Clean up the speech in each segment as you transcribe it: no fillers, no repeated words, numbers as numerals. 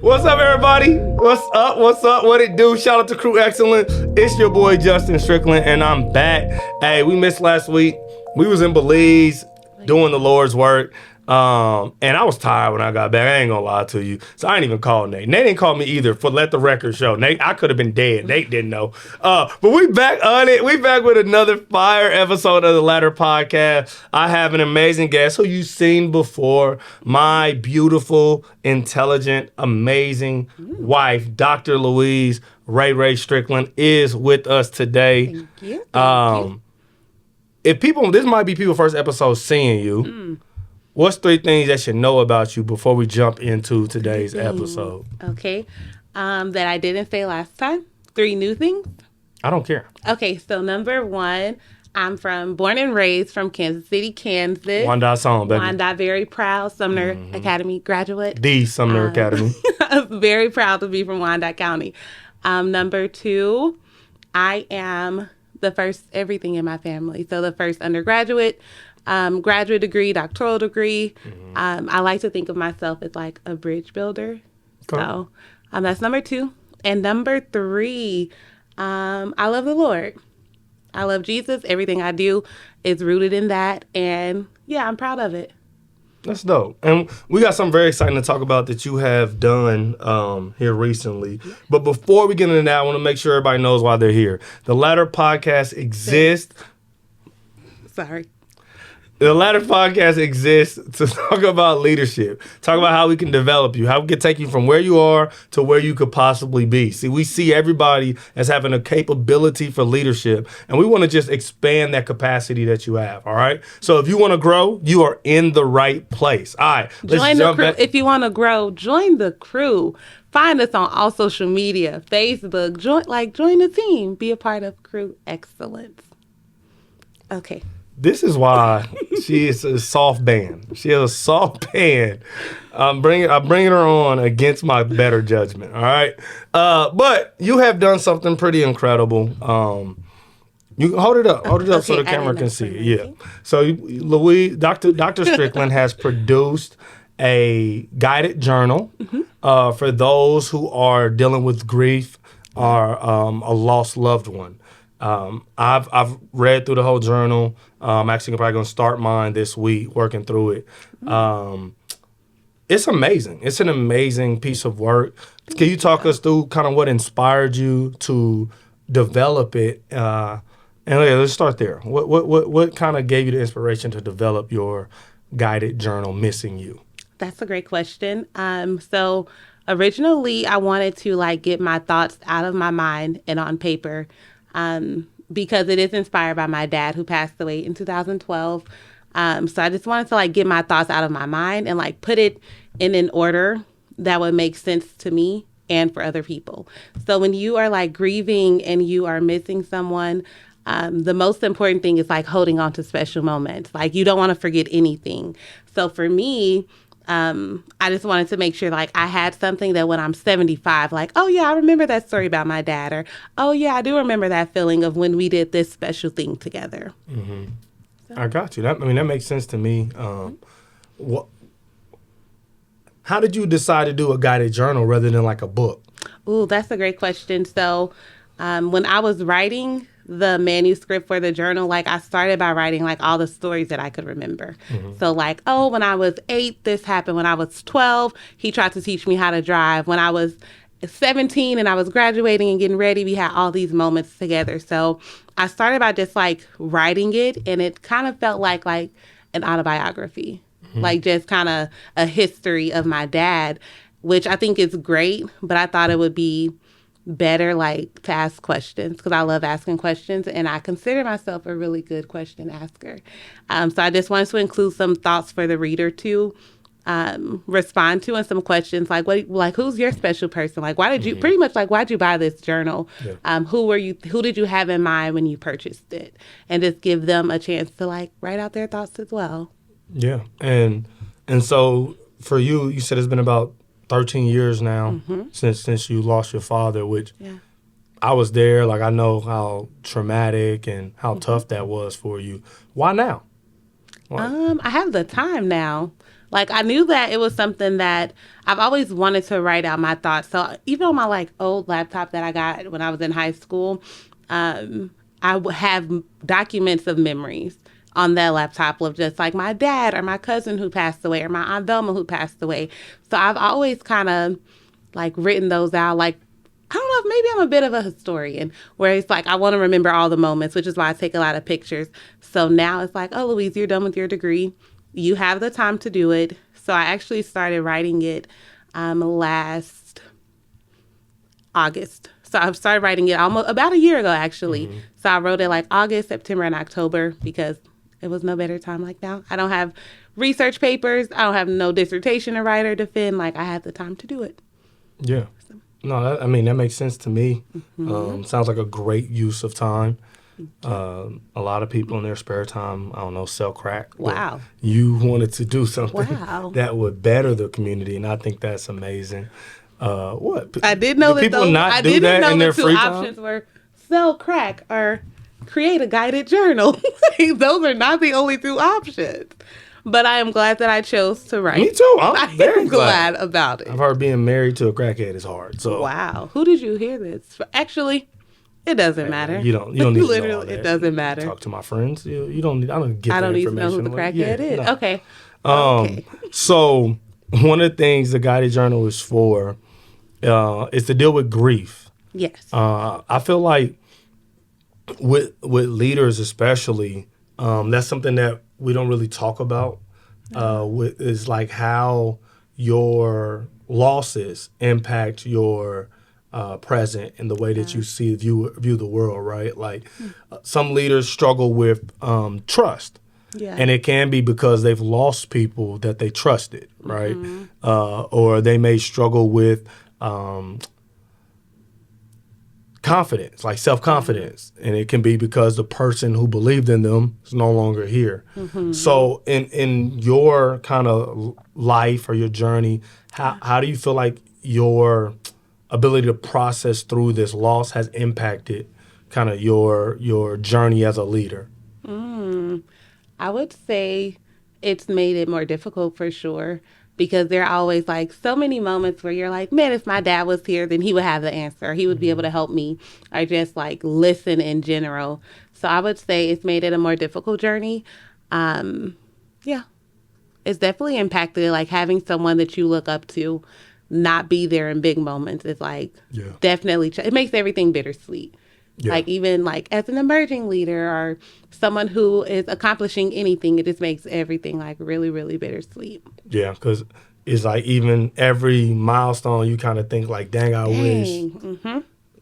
What's up, everybody? What's up? What's up? What it do? Shout out to Crew Excellent. It's your boy Justin Strickland, and I'm back. Hey, we missed last week. We was in Belize doing the Lord's work. And I was tired when I got back. I ain't gonna lie to you. So I ain't even call Nate. Nate didn't call me either for let the record show. Nate, I could have been dead. Nate didn't know. But we back on it. We back with another fire episode of the Ladder Podcast. I have an amazing guest who you've seen before. My beautiful, intelligent, amazing wife, Dr. Louise Ray Strickland, is with us today. Thank you. Thank you. If people, this might be people's first episode seeing you. What's 3 things that should know about you before we jump into today's episode? Okay. That I didn't say last time. 3 new things. I don't care. Okay, so number 1, I'm born and raised from Kansas City, Kansas. Wanda song, baby. Wanda, very proud Sumner Academy graduate. The Sumner Academy. Very proud to be from Wyandotte County. Number 2, I am the first everything in my family. So the first undergraduate, graduate degree, doctoral degree. I like to think of myself as like a bridge builder. Okay. So that's number 2. And number 3, I love the Lord. I love Jesus. Everything I do is rooted in that. And yeah, I'm proud of it. That's dope. And we got something very exciting to talk about that you have done here recently. But before we get into that, I want to make sure everybody knows why they're here. The Ladder Podcast exists. Sorry. The Ladder Podcast exists to talk about leadership, talk about how we can develop you, how we can take you from where you are to where you could possibly be. See, we see everybody as having a capability for leadership, and we want to just expand that capacity that you have, all right? So if you want to grow, you are in the right place. All right, join the crew. If you want to grow, join the crew. Find us on all social media, Facebook. Join the team. Be a part of Crew Excellence. Okay. This is why she is a soft band. She has a soft band. I'm bringing her on against my better judgment. All right, but you have done something pretty incredible. You hold it up so the camera can see it. Yeah. So Louise, Dr. Strickland has produced a guided journal for those who are dealing with grief or a lost loved one. I've read through the whole journal. I'm actually probably going to start mine this week, working through it. It's amazing. It's an amazing piece of work. Can you talk us through kind of what inspired you to develop it? And let's start there. What kind of gave you the inspiration to develop your guided journal, Missing You? That's a great question. So originally, I wanted to get my thoughts out of my mind and on paper. Because it is inspired by my dad who passed away in 2012. So I just wanted to get my thoughts out of my mind and put it in an order that would make sense to me and for other people. So when you are grieving and you are missing someone, the most important thing is holding on to special moments. You don't want to forget anything. So for me, I just wanted to make sure I had something that when I'm 75, oh yeah, I remember that story about my dad, or oh yeah, I do remember that feeling of when we did this special thing together. Mm-hmm. So. I got you. That makes sense to me. How did you decide to do a guided journal rather than a book? Ooh, that's a great question. So when I was writing the manuscript for the journal, I started by writing all the stories that I could remember. So when I was 8, this happened. When I was 12, he tried to teach me how to drive. When I was 17 and I was graduating and getting ready, we had all these moments together. So I started by just writing it, and it kind of felt like an autobiography, just kind of a history of my dad, which I think is great, but I thought it would be better to ask questions because I love asking questions, and I consider myself a really good question asker. So I just wanted to include some thoughts for the reader to respond to, and some questions who's your special person? Why did you pretty much why'd you buy this journal? Yeah. Who did you have in mind when you purchased it? And just give them a chance to write out their thoughts as well. Yeah. And so for you, you said it's been about 13 years now since you lost your father, which I was there. I know how traumatic and how tough that was for you. Why now? I have the time now. Like, I knew that it was something that I've always wanted to write out my thoughts. So even on my like old laptop that I got when I was in high school, I would have documents of memories on that laptop of just like my dad or my cousin who passed away or my Aunt Velma who passed away. So I've always kind of like written those out. Like, I don't know if maybe I'm a bit of a historian where it's like I want to remember all the moments, which is why I take a lot of pictures. So now it's like, oh, Louise, you're done with your degree. You have the time to do it. So I actually started writing it last August. So I've started writing it almost about a year ago, actually. Mm-hmm. So I wrote it like August, September, and October because it was no better time like now. I don't have research papers. I don't have no dissertation to write or defend. Like, I had the time to do it. Yeah. No, that makes sense to me. Mm-hmm. Sounds like a great use of time. A lot of people in their spare time, I don't know, sell crack. Wow. You wanted to do something Wow. that would better the community, and I think that's amazing. What? I did know do that people those, not I do didn't that know in the their two free options time? were sell crack or create a guided journal. Those are not the only two options. But I am glad that I chose to write. Me too. I'm very glad about it. I've heard being married to a crackhead is hard. So wow. Who did you hear this from? Actually, it doesn't matter. You don't need literally, to know all that. It doesn't matter. Talk to my friends. You don't need. I don't give. I don't that need to know who information the away. crackhead is. No. Okay. Okay. So one of the things the guided journal is for is to deal with grief. Yes. I feel like with leaders especially, that's something that we don't really talk about. Is like how your losses impact your present and the way that you view the world, right? Like some leaders struggle with trust. Yeah. And it can be because they've lost people that they trusted, right? Or they may struggle with confidence, like self-confidence. And it can be because the person who believed in them is no longer here. So in your kind of life or your journey, how do you feel like your ability to process through this loss has impacted kind of your journey as a leader? I would say it's made it more difficult for sure because there are always like so many moments where you're like, man, if my dad was here, then he would have the answer. He would be able to help me or just like listen in general. So I would say it's made it a more difficult journey. Yeah, it's definitely impacted it. Like having someone that you look up to not be there in big moments is like definitely, it makes everything bittersweet. Yeah. Like even like as an emerging leader or someone who is accomplishing anything, it just makes everything like really, really bittersweet. Yeah, because it's like even every milestone you kind of think like, dang, I wish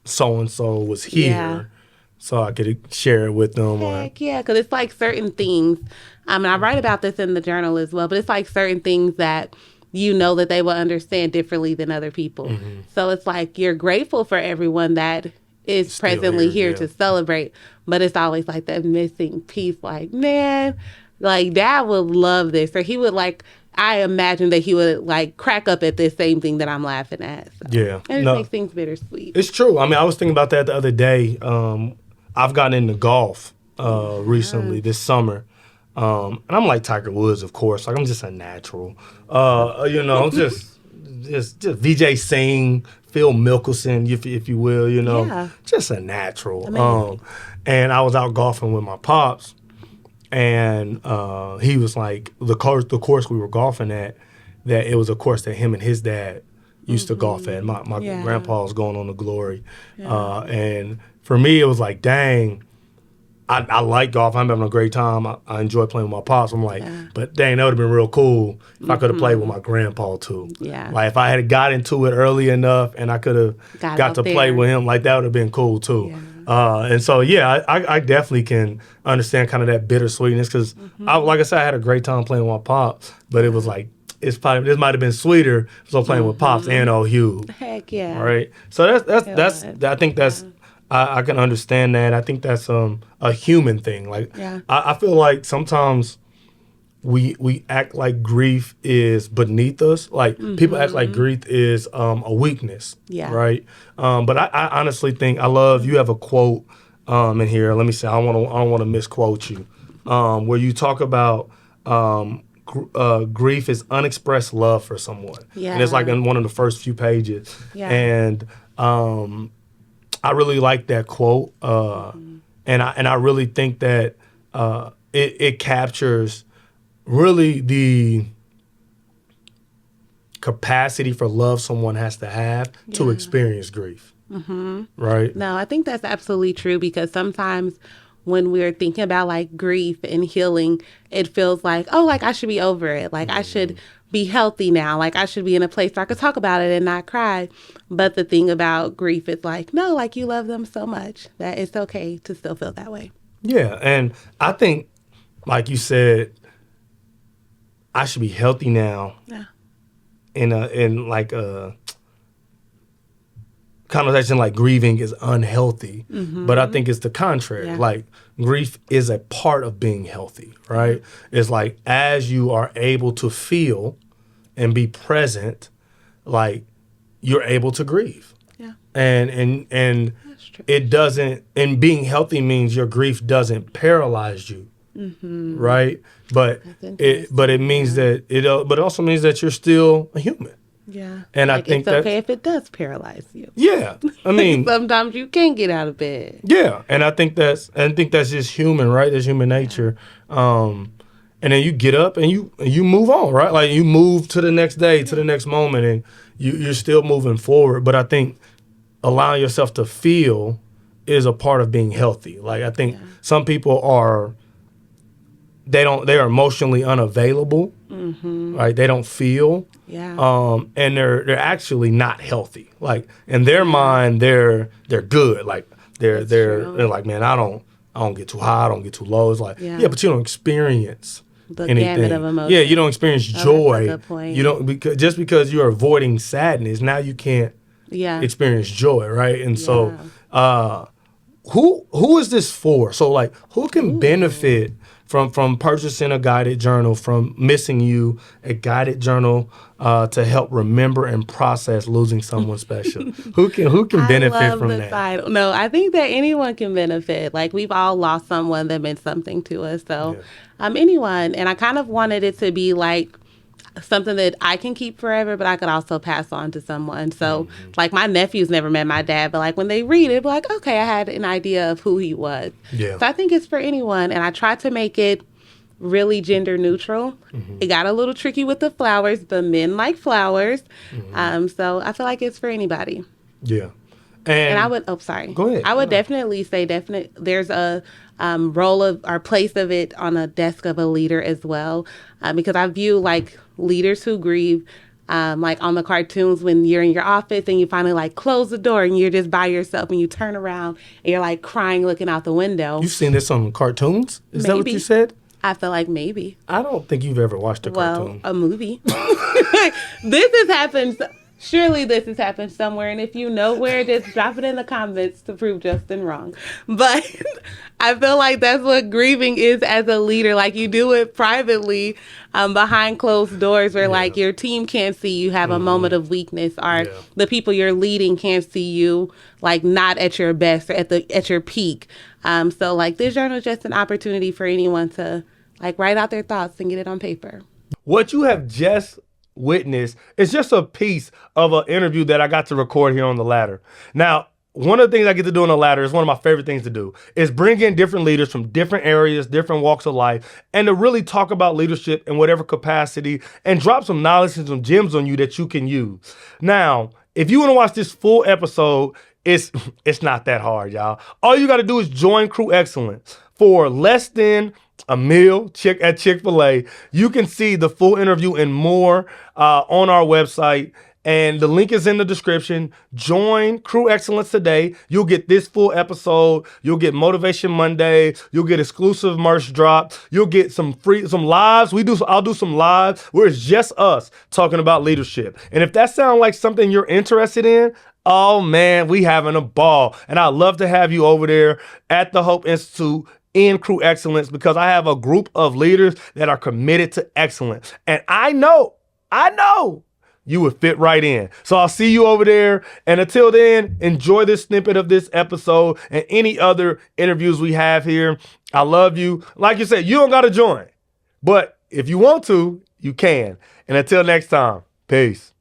so-and-so was here so I could share it with them. Heck yeah, because it's like certain things. I mean, I write about this in the journal as well, but it's like certain things that you know that they will understand differently than other people. So it's like you're grateful for everyone that is still presently here to celebrate, but it's always like that missing piece. Like, man, like Dad would love this, or he would like. I imagine that he would like crack up at this same thing that I'm laughing at. So. Yeah, and it makes things bittersweet. It's true. I mean, I was thinking about that the other day. I've gotten into golf recently this summer, and I'm like Tiger Woods, of course. Like I'm just a natural, just VJ Singh, Phil Mickelson, if you will, just a natural. And I was out golfing with my pops, and he was like, the course we were golfing at, that it was a course that him and his dad used to golf at. My grandpa was going on to glory. And for me, it was like, dang, I like golf. I'm having a great time. I enjoy playing with my pops. I'm like, but dang, that would have been real cool if I could have played with my grandpa too. Yeah. Like if I had got into it early enough and I could have got to play with him, like that would have been cool too. And so, I definitely can understand kind of that bittersweetness because, like I said, I had a great time playing with my pops, but it was like, this might have been sweeter if I was playing with pops and old Hugh. Heck yeah. All right. So that's I think that's I can understand that. I think that's a human thing. Like I feel like sometimes we act like grief is beneath us. Like people act like grief is a weakness. Yeah. Right. But I honestly think you have a quote in here. Let me see. I don't want to misquote you. Where you talk about grief is unexpressed love for someone. Yeah. And it's like in one of the first few pages. Yeah. And I really like that quote. And I really think that it captures really the capacity for love someone has to have to experience grief. Right? No, I think that's absolutely true, because sometimes when we're thinking about like grief and healing, it feels like, oh, like I should be over it. Like I should be healthy now. Like I should be in a place where I could talk about it and not cry. But the thing about grief is like, no, like you love them so much that it's okay to still feel that way. Yeah. And I think, like you said, I should be healthy now. Yeah. In like a connotation like grieving is unhealthy, but I think it's the contrary. Yeah. Like grief is a part of being healthy, right? It's like as you are able to feel and be present, like you're able to grieve. Yeah. And That's true. it doesn't, and being healthy means your grief doesn't paralyze you. Right, but it means that but it also means that you're still a human. Yeah. And like I think it's okay if it does paralyze you. Yeah, I mean, Sometimes you can't get out of bed. yeah, and I think that's just human, right? That's human nature. And then you get up and you move on, right? Like you move to the next day, to the next moment, and you're still moving forward. But I think allowing yourself to feel is a part of being healthy. Like I think some people are. They are emotionally unavailable, right? They don't feel, and they're actually not healthy. Like in their mind, they're good. Like they're like, man, I don't get too high, I don't get too low. It's like, but you don't experience the anything. gamut of emotions. Yeah, you don't experience joy. That's a good point. You don't because you're avoiding sadness. Now you can't experience joy, right? And so, who is this for? So like, who can benefit from purchasing a guided journal, from Missing You, a guided journal to help remember and process losing someone special? Who can benefit from that? No, I think that anyone can benefit. Like we've all lost someone that meant something to us. So anyone. And I kind of wanted it to be like something that I can keep forever, but I could also pass on to someone. So like my nephews never met my dad, but like when they read it, like, okay, I had an idea of who he was. Yeah. So I think it's for anyone. And I tried to make it really gender neutral. It got a little tricky with the flowers, but men like flowers. So I feel like it's for anybody. Yeah. And I would, Go ahead. I would definitely say there's a role of or place of it on a desk of a leader as well. Because I view like leaders who grieve, like on the cartoons when you're in your office and you finally like close the door and you're just by yourself and you turn around and you're like crying looking out the window. You've seen this on cartoons? Is that what you said? I feel like maybe. I don't think you've ever watched a cartoon. Well, a movie. This has happened. Surely this has happened somewhere, and if you know where, just drop it in the comments to prove Justin wrong. But I feel like that's what grieving is as a leader. Like you do it privately, behind closed doors, where like your team can't see you have a moment of weakness, or the people you're leading can't see you like not at your best or at your peak. So like this journal is just an opportunity for anyone to like write out their thoughts and get it on paper. What you have just witnessed is just a piece of an interview that I got to record here on The Ladder. Now, one of the things I get to do on The Ladder is one of my favorite things to do is bring in different leaders from different areas, different walks of life, and to really talk about leadership in whatever capacity and drop some knowledge and some gems on you that you can use. Now, if you want to watch this full episode, it's not that hard, y'all. All you got to do is join Crew Excellence for less than a meal at Chick-fil-A. You can see the full interview and more on our website, and the link is in the description. Join Crew Excellence today. You'll get this full episode. You'll get Motivation Monday. You'll get exclusive merch drop. You'll get some lives. I'll do some lives where it's just us talking about leadership. And if that sounds like something you're interested in, oh man, we having a ball. And I'd love to have you over there at the Hope Institute in Crew Excellence, because I have a group of leaders that are committed to excellence. And I know you would fit right in. So I'll see you over there. And until then, enjoy this snippet of this episode and any other interviews we have here. I love you. Like you said, you don't got to join, but if you want to, you can. And until next time, peace.